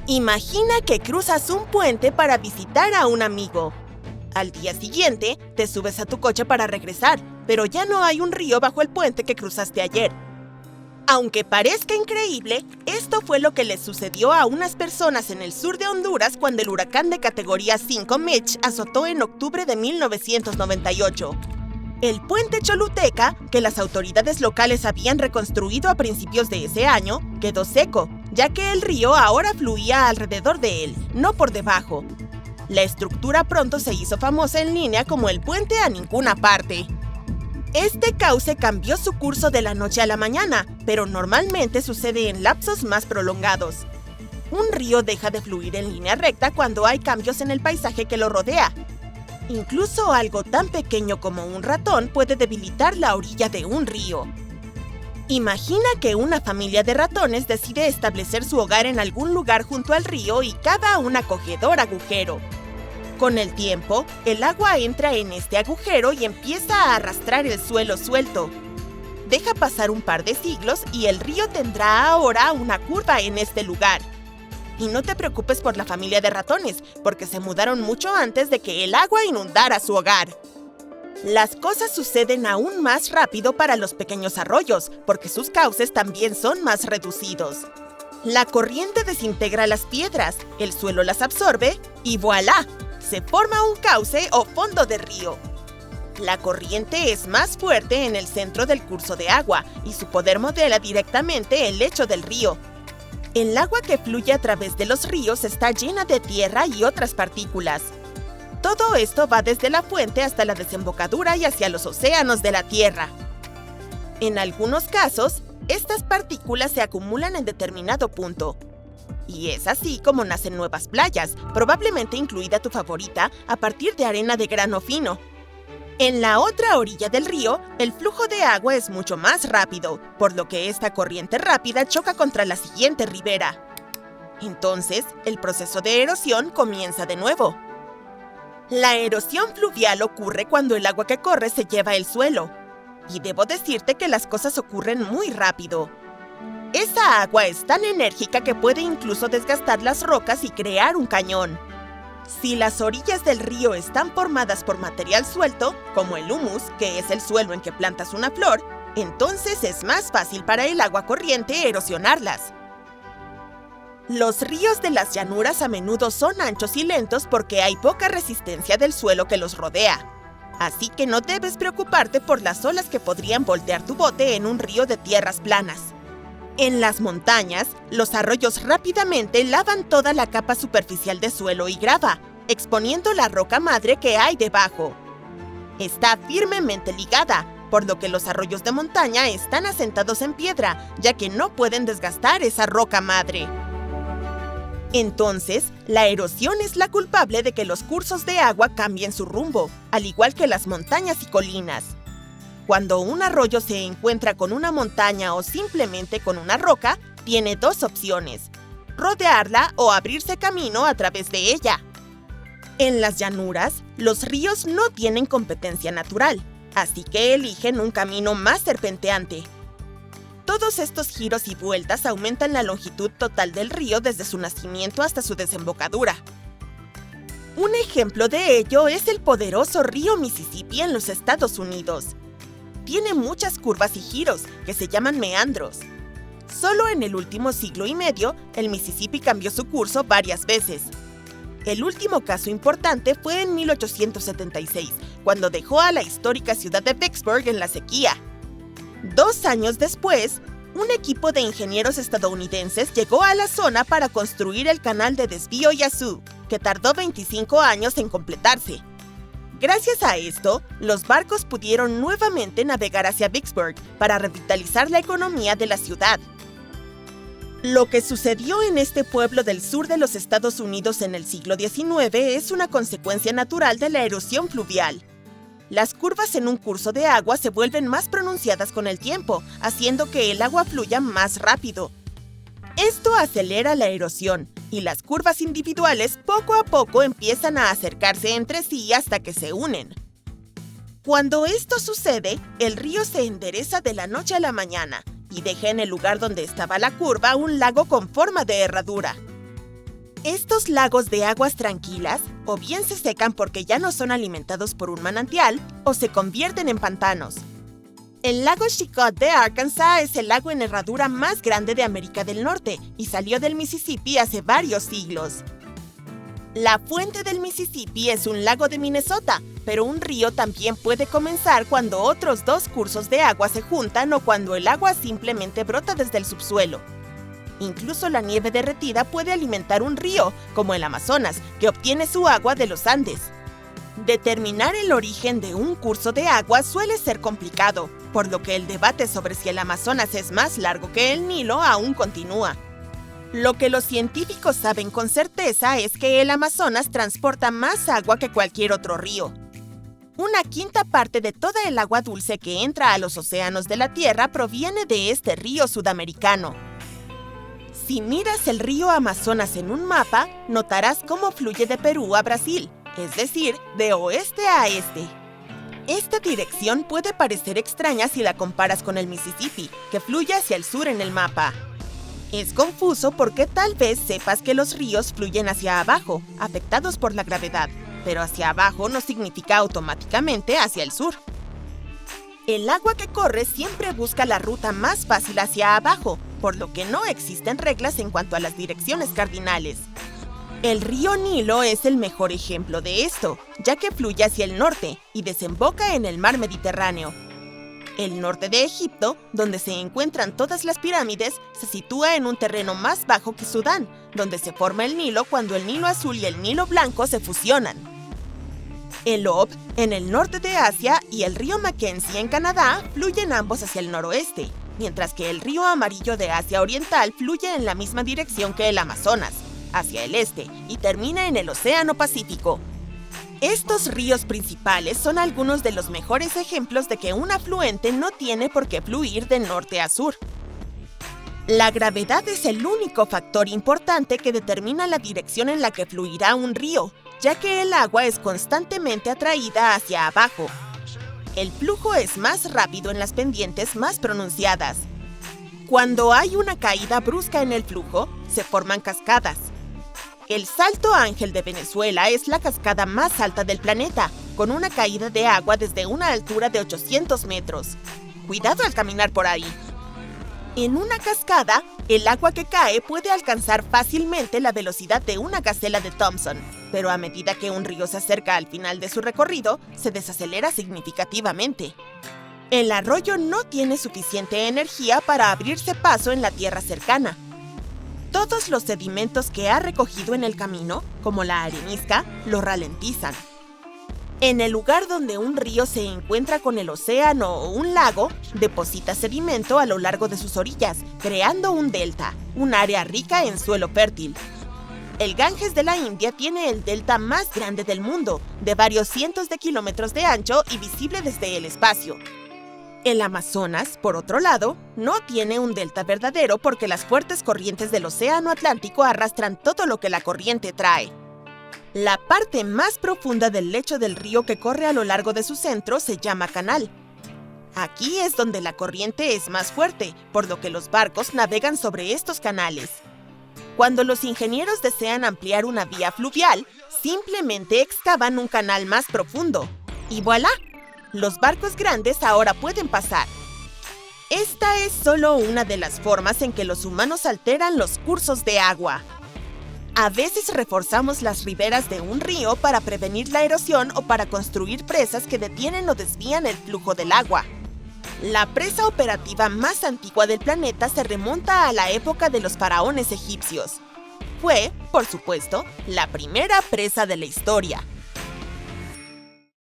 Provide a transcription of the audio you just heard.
Imagina que cruzas un puente para visitar a un amigo. Al día siguiente, te subes a tu coche para regresar, pero ya no hay un río bajo el puente que cruzaste ayer. Aunque parezca increíble, esto fue lo que les sucedió a unas personas en el sur de Honduras cuando el huracán de categoría 5 Mitch azotó en octubre de 1998. El puente Choluteca, que las autoridades locales habían reconstruido a principios de ese año, quedó seco, ya que el río ahora fluía alrededor de él, no por debajo. La estructura pronto se hizo famosa en línea como el puente a ninguna parte. Este cauce cambió su curso de la noche a la mañana, pero normalmente sucede en lapsos más prolongados. Un río deja de fluir en línea recta cuando hay cambios en el paisaje que lo rodea. Incluso algo tan pequeño como un ratón puede debilitar la orilla de un río. Imagina que una familia de ratones decide establecer su hogar en algún lugar junto al río y cava un acogedor agujero. Con el tiempo, el agua entra en este agujero y empieza a arrastrar el suelo suelto. Deja pasar un par de siglos y el río tendrá ahora una curva en este lugar. Y no te preocupes por la familia de ratones, porque se mudaron mucho antes de que el agua inundara su hogar. Las cosas suceden aún más rápido para los pequeños arroyos, porque sus cauces también son más reducidos. La corriente desintegra las piedras, el suelo las absorbe y ¡voilá! Se forma un cauce o fondo de río. La corriente es más fuerte en el centro del curso de agua y su poder modela directamente el lecho del río. El agua que fluye a través de los ríos está llena de tierra y otras partículas. Todo esto va desde la fuente hasta la desembocadura y hacia los océanos de la Tierra. En algunos casos, estas partículas se acumulan en determinado punto. Y es así como nacen nuevas playas, probablemente incluida tu favorita, a partir de arena de grano fino. En la otra orilla del río, el flujo de agua es mucho más rápido, por lo que esta corriente rápida choca contra la siguiente ribera. Entonces, el proceso de erosión comienza de nuevo. La erosión fluvial ocurre cuando el agua que corre se lleva el suelo. Y debo decirte que las cosas ocurren muy rápido. Esa agua es tan enérgica que puede incluso desgastar las rocas y crear un cañón. Si las orillas del río están formadas por material suelto, como el humus, que es el suelo en que plantas una flor, entonces es más fácil para el agua corriente erosionarlas. Los ríos de las llanuras a menudo son anchos y lentos porque hay poca resistencia del suelo que los rodea. Así que no debes preocuparte por las olas que podrían voltear tu bote en un río de tierras planas. En las montañas, los arroyos rápidamente lavan toda la capa superficial de suelo y grava, exponiendo la roca madre que hay debajo. Está firmemente ligada, por lo que los arroyos de montaña están asentados en piedra, ya que no pueden desgastar esa roca madre. Entonces, la erosión es la culpable de que los cursos de agua cambien su rumbo, al igual que las montañas y colinas. Cuando un arroyo se encuentra con una montaña o simplemente con una roca, tiene dos opciones: rodearla o abrirse camino a través de ella. En las llanuras, los ríos no tienen competencia natural, así que eligen un camino más serpenteante. Todos estos giros y vueltas aumentan la longitud total del río desde su nacimiento hasta su desembocadura. Un ejemplo de ello es el poderoso río Mississippi en los Estados Unidos. Tiene muchas curvas y giros, que se llaman meandros. Solo en el último siglo y medio, el Mississippi cambió su curso varias veces. El último caso importante fue en 1876, cuando dejó a la histórica ciudad de Vicksburg en la sequía. 2 años después, un equipo de ingenieros estadounidenses llegó a la zona para construir el canal de desvío Yazoo, que tardó 25 años en completarse. Gracias a esto, los barcos pudieron nuevamente navegar hacia Vicksburg para revitalizar la economía de la ciudad. Lo que sucedió en este pueblo del sur de los Estados Unidos en el siglo XIX es una consecuencia natural de la erosión fluvial. Las curvas en un curso de agua se vuelven más pronunciadas con el tiempo, haciendo que el agua fluya más rápido. Esto acelera la erosión, y las curvas individuales poco a poco empiezan a acercarse entre sí hasta que se unen. Cuando esto sucede, el río se endereza de la noche a la mañana y deja en el lugar donde estaba la curva un lago con forma de herradura. Estos lagos de aguas tranquilas o bien se secan porque ya no son alimentados por un manantial o se convierten en pantanos. El lago Chillicothe de Arkansas es el lago en herradura más grande de América del Norte y salió del Mississippi hace varios siglos. La fuente del Mississippi es un lago de Minnesota, pero un río también puede comenzar cuando otros dos cursos de agua se juntan o cuando el agua simplemente brota desde el subsuelo. Incluso la nieve derretida puede alimentar un río, como el Amazonas, que obtiene su agua de los Andes. Determinar el origen de un curso de agua suele ser complicado, por lo que el debate sobre si el Amazonas es más largo que el Nilo aún continúa. Lo que los científicos saben con certeza es que el Amazonas transporta más agua que cualquier otro río. Una quinta parte de toda el agua dulce que entra a los océanos de la Tierra proviene de este río sudamericano. Si miras el río Amazonas en un mapa, notarás cómo fluye de Perú a Brasil, es decir, de oeste a este. Esta dirección puede parecer extraña si la comparas con el Mississippi, que fluye hacia el sur en el mapa. Es confuso porque tal vez sepas que los ríos fluyen hacia abajo, afectados por la gravedad, pero hacia abajo no significa automáticamente hacia el sur. El agua que corre siempre busca la ruta más fácil hacia abajo, por lo que no existen reglas en cuanto a las direcciones cardinales. El río Nilo es el mejor ejemplo de esto, ya que fluye hacia el norte y desemboca en el mar Mediterráneo. El norte de Egipto, donde se encuentran todas las pirámides, se sitúa en un terreno más bajo que Sudán, donde se forma el Nilo cuando el Nilo Azul y el Nilo Blanco se fusionan. El Ob, en el norte de Asia, y el río Mackenzie en Canadá fluyen ambos hacia el noroeste, mientras que el río Amarillo de Asia Oriental fluye en la misma dirección que el Amazonas, hacia el este, y termina en el Océano Pacífico. Estos ríos principales son algunos de los mejores ejemplos de que un afluente no tiene por qué fluir de norte a sur. La gravedad es el único factor importante que determina la dirección en la que fluirá un río, ya que el agua es constantemente atraída hacia abajo. El flujo es más rápido en las pendientes más pronunciadas. Cuando hay una caída brusca en el flujo, se forman cascadas. El Salto Ángel de Venezuela es la cascada más alta del planeta, con una caída de agua desde una altura de 800 metros. Cuidado al caminar por ahí. En una cascada, el agua que cae puede alcanzar fácilmente la velocidad de una gacela de Thompson, pero a medida que un río se acerca al final de su recorrido, se desacelera significativamente. El arroyo no tiene suficiente energía para abrirse paso en la tierra cercana. Todos los sedimentos que ha recogido en el camino, como la arenisca, lo ralentizan. En el lugar donde un río se encuentra con el océano o un lago, deposita sedimento a lo largo de sus orillas, creando un delta, un área rica en suelo fértil. El Ganges de la India tiene el delta más grande del mundo, de varios cientos de kilómetros de ancho y visible desde el espacio. El Amazonas, por otro lado, no tiene un delta verdadero porque las fuertes corrientes del Océano Atlántico arrastran todo lo que la corriente trae. La parte más profunda del lecho del río que corre a lo largo de su centro se llama canal. Aquí es donde la corriente es más fuerte, por lo que los barcos navegan sobre estos canales. Cuando los ingenieros desean ampliar una vía fluvial, simplemente excavan un canal más profundo. Y ¡voilá! Los barcos grandes ahora pueden pasar. Esta es solo una de las formas en que los humanos alteran los cursos de agua. A veces reforzamos las riberas de un río para prevenir la erosión o para construir presas que detienen o desvían el flujo del agua. La presa operativa más antigua del planeta se remonta a la época de los faraones egipcios. Fue, por supuesto, la primera presa de la historia.